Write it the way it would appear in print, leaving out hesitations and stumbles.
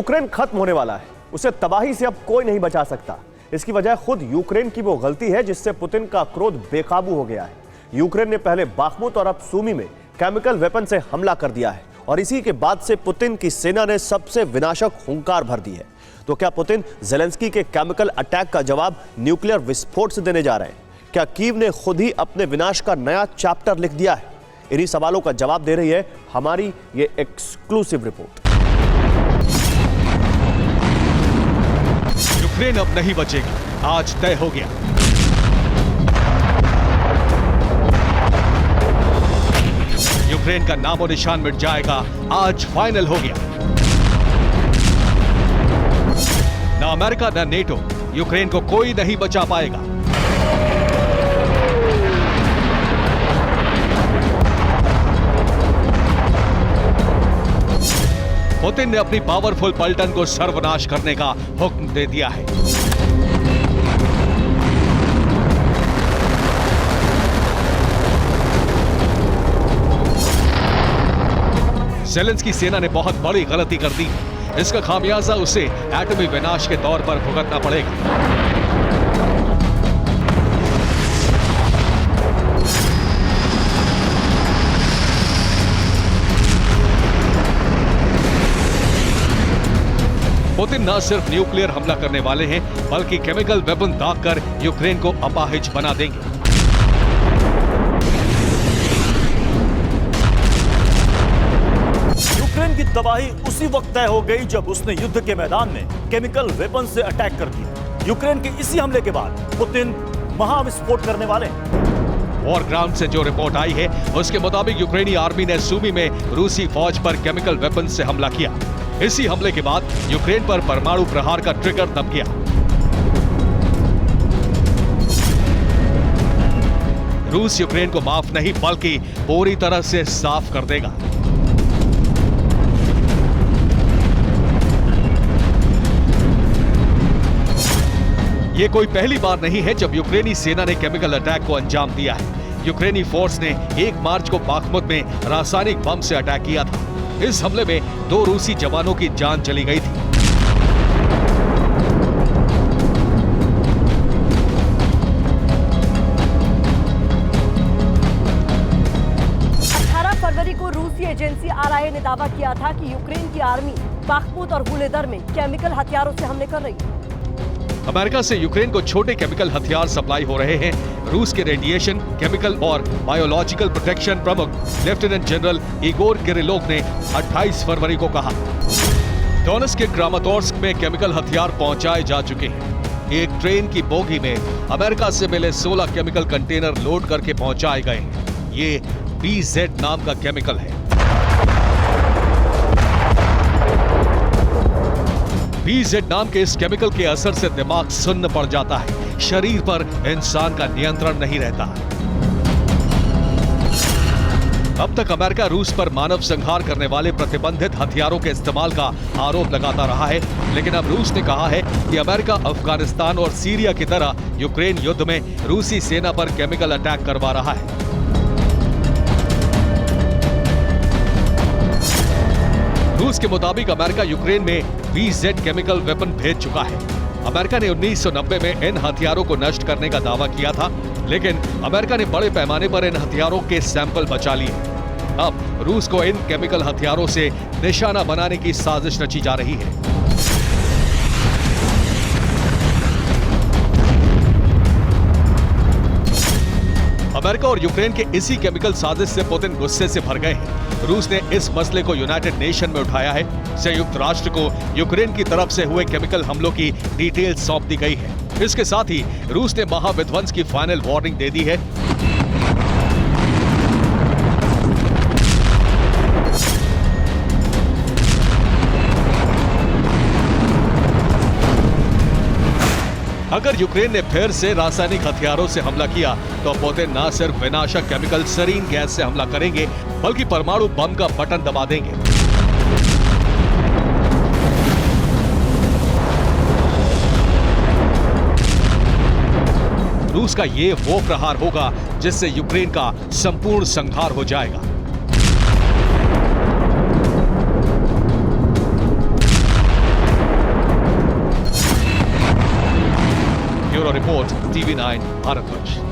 Ukraine खत्म होने वाला है, उसे तबाही से अब कोई नहीं बचा सकता। इसकी वजह खुद यूक्रेन की वो गलती है जिससे पुतिन का क्रोध बेकाबू हो गया है। यूक्रेन ने पहले बाखमुत और अब सूमी में केमिकल वेपन से हमला कर दिया है और इसी के बाद से पुतिन की सेना ने सबसे विनाशक हुंकार भर दी है। तो क्या पुतिन ज़ेलेंस्की के केमिकल अटैक का जवाब न्यूक्लियर विस्फोट से देने जा रहे हैं? क्या कीव ने खुद ही अपने विनाश का नया चैप्टर लिख दिया है? इन्हीं सवालों का जवाब दे रही है हमारी ये एक्सक्लूसिव रिपोर्ट। यूक्रेन अब नहीं बचेगी, आज तय हो गया। यूक्रेन का नामो निशान मिट जाएगा, आज फाइनल हो गया। ना अमेरिका ना नेटो, यूक्रेन को कोई नहीं बचा पाएगा। पुतिन ने अपनी पावरफुल पलटन को सर्वनाश करने का हुक्म दे दिया है। ज़ेलेंस्की सेना ने बहुत बड़ी गलती कर दी। इसका खामियाजा उसे एटमी विनाश के तौर पर भुगतना पड़ेगा। पुतिन न सिर्फ न्यूक्लियर हमला करने वाले हैं, बल्कि केमिकल वेपन दागकर यूक्रेन को अपाहिज बना देंगे। यूक्रेन की तबाही उसी वक्त तय हो गई जब उसने युद्ध के मैदान में केमिकल वेपन से अटैक कर दिया। यूक्रेन के इसी हमले के बाद पुतिन महाविस्फोट करने वाले हैं। वॉर ग्राउंड से जो रिपोर्ट आई है उसके मुताबिक यूक्रेनी आर्मी ने सूमी में रूसी फौज पर केमिकल वेपन से हमला किया। इसी हमले के बाद यूक्रेन पर परमाणु प्रहार का ट्रिगर दब गया। रूस यूक्रेन को माफ नहीं बल्कि पूरी तरह से साफ कर देगा। यह कोई पहली बार नहीं है जब यूक्रेनी सेना ने केमिकल अटैक को अंजाम दिया है। यूक्रेनी फोर्स ने 1 मार्च को बाखमुत में रासायनिक बम से अटैक किया था। इस हमले में 2 रूसी जवानों की जान चली गई थी। फरवरी को रूसी एजेंसी आरआईए ने दावा किया था कि यूक्रेन की आर्मी बाखमुत और वुलेदर में केमिकल हथियारों से हमले कर रही है। अमेरिका से यूक्रेन को छोटे केमिकल हथियार सप्लाई हो रहे हैं। रूस के रेडिएशन, केमिकल और बायोलॉजिकल प्रोटेक्शन प्रमुख लेफ्टिनेंट जनरल इगोर किरिलोव ने 28 फरवरी को कहा, डोनेट्स्क के क्रामातोर्स्क में केमिकल हथियार पहुंचाए जा चुके हैं। एक ट्रेन की बोगी में अमेरिका से मिले 16 केमिकल कंटेनर लोड करके पहुंचाए गए हैं। ये BZ नाम का केमिकल है। BZ नाम के इस केमिकल के असर से दिमाग सुन्न पड़ जाता है, शरीर पर इंसान का नियंत्रण नहीं रहता। अब तक अमेरिका रूस पर मानव संहार करने वाले प्रतिबंधित हथियारों के इस्तेमाल का आरोप लगाता रहा है, लेकिन अब रूस ने कहा है कि अमेरिका अफगानिस्तान और सीरिया की तरह यूक्रेन युद्ध में रूसी सेना पर केमिकल अटैक करवा रहा है। रूस के मुताबिक अमेरिका यूक्रेन में BZ केमिकल वेपन भेज चुका है। अमेरिका ने 1990 में इन हथियारों को नष्ट करने का दावा किया था, लेकिन अमेरिका ने बड़े पैमाने पर इन हथियारों के सैंपल बचा लिए। अब रूस को इन केमिकल हथियारों से निशाना बनाने की साजिश रची जा रही है। अमेरिका और यूक्रेन के इसी केमिकल साजिश से पुतिन गुस्से से भर गए हैं। रूस ने इस मसले को यूनाइटेड नेशन में उठाया है। संयुक्त राष्ट्र को यूक्रेन की तरफ से हुए केमिकल हमलों की डिटेल सौंप दी गई है। इसके साथ ही रूस ने महाविध्वंस की फाइनल वार्निंग दे दी है। अगर यूक्रेन ने फिर से रासायनिक हथियारों से हमला किया तो पुतिन न सिर्फ विनाशक केमिकल सरीन गैस से हमला करेंगे, बल्कि परमाणु बम का बटन दबा देंगे। रूस का ये वो प्रहार होगा जिससे यूक्रेन का संपूर्ण संहार हो जाएगा। Bureau report, TV9 Bharatvarsh.